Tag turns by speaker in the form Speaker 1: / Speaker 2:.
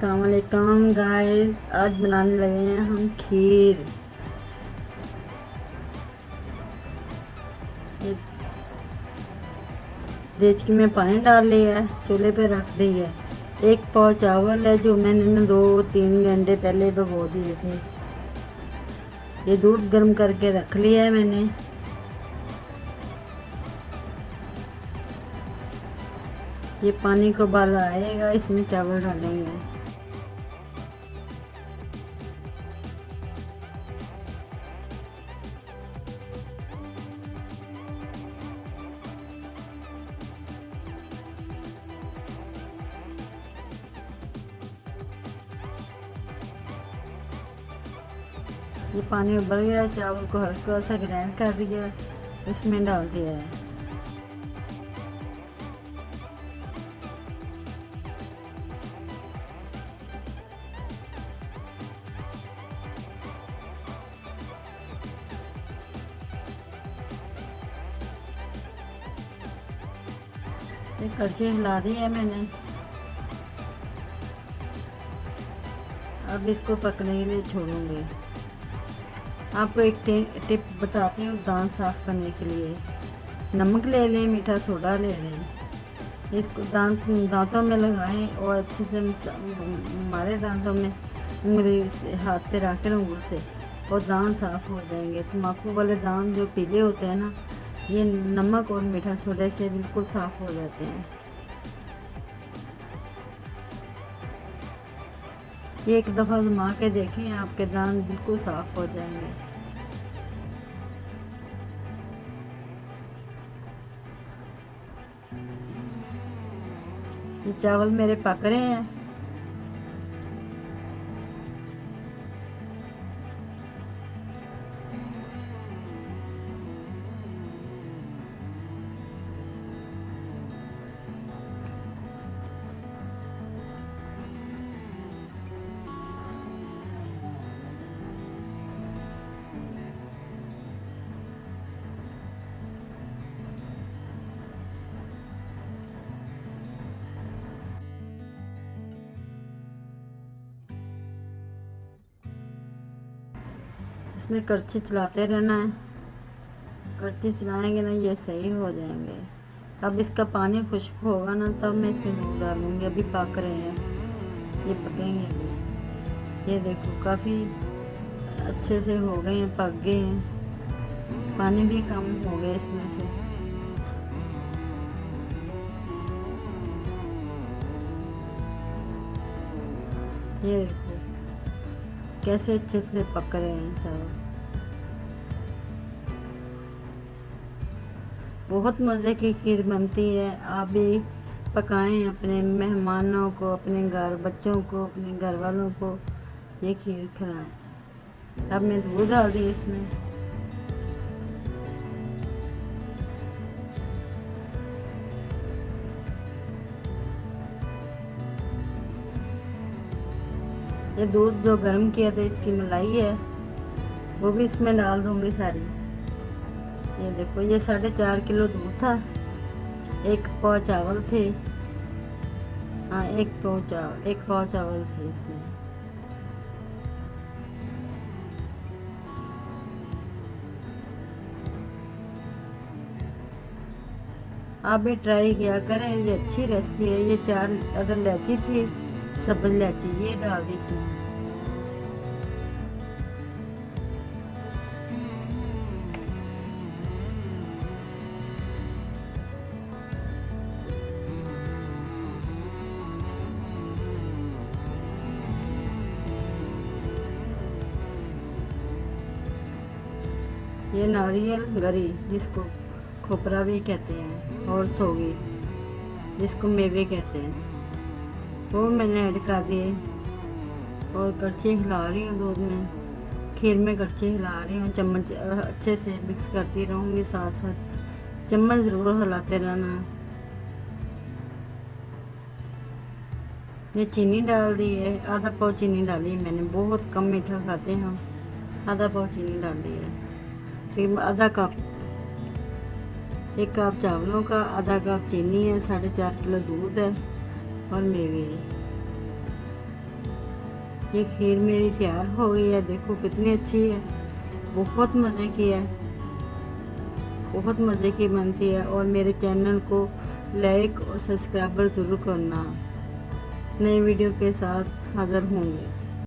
Speaker 1: अस्सलामुअलैकुम गाइस, आज बनाने लगे हैं हम खीर। ये देचकी में पानी डाल लिया है, चूल्हे पे रख दी है। एक पाव चावल है जो मैंने ना 2-3 घंटे पहले भिगो दिए थे। ये दूध गर्म करके रख लिया है मैंने। ये पानी को उबाल आएगा, इसमें चावल डालेंगे। ये पानी उबल गया, चावल को हल्का सा ग्राइंड कर दिया, इसमें डाल दिया है। ये कड़छी हिला दी है मैंने। अब इसको पकने के लिए छोड़ूंगी। आपको एक टिप बताती हूँ दांत साफ करने के लिए। नमक ले लें, मीठा सोडा ले लें, इसको दांतों में लगाएं और अच्छे से हमारे दांतों में उंगली से हाथ पे रख कर उंगली से, और दांत साफ हो जाएंगे। तम्बाकू वाले दांत जो पीले होते हैं ना, ये नमक और मीठा सोडा से बिल्कुल साफ हो जाते हैं। ये एक दफ़ा आजमा के देखें, आपके दांत बिल्कुल साफ हो जाएंगे। ये चावल मेरे पक रहे हैं। इसमें कड़छी चलाते रहना है, कड़छी चलाएंगे ना ये सही हो जाएंगे। अब इसका पानी खुश्क होगा ना, तब मैं इसमें दूध डालूंगी। अभी पक रहे हैं, ये पकेंगे अभी। ये देखो काफ़ी अच्छे से हो गए हैं, पक गए हैं, पानी भी कम हो गया इसमें से। ये देखो कैसे अच्छे से पक रहे हैं चावल। बहुत मज़े की खीर बनती है, आप भी पकाएं अपने मेहमानों को, अपने घर बच्चों को, अपने घर वालों को ये खीर खिलाएं। अब मैं दूध डाल दी इसमें। ये दूध जो गर्म किया था, इसकी मलाई है, वो भी इसमें डाल दूंगी सारी। ये देखो, ये 4.5 किलो दूध था, एक पाव चावल थे। हाँ, एक पाव चावल थे इसमें। आप भी ट्राई किया करें, ये अच्छी रेसिपी है। ये 4 अदर इलायची थी, सब्ज़ इलायची, ये डाल दी इसमें। ये नारियल गरी, जिसको खोपरा भी कहते हैं, और सोगी, जिसको मेवे कहते हैं, वो मैंने ऐड कर दिए। और कड़छी हिला रही हूँ दूध में, खीर में कड़छी हिला रही हूँ। चम्मच अच्छे से मिक्स करती रहूँगी, साथ साथ चम्मच ज़रूर हिलाते रहना। ये चीनी डाल दी है, आधा पाव चीनी डाली है मैंने, बहुत कम मीठा खाते हैं हम। आधा पाव चीनी डाल दी है। फिर आधा कप, 1 कप चावलों का, आधा कप चीनी है, 4.5 किलो दूध है और मेवे है। ये खीर मेरी तैयार हो गई है, देखो कितनी अच्छी है, बहुत मज़े की है, बहुत मज़े की बनती है। और मेरे चैनल को लाइक और सब्सक्राइबर ज़रूर करना। नई वीडियो के साथ हाज़िर होंगे।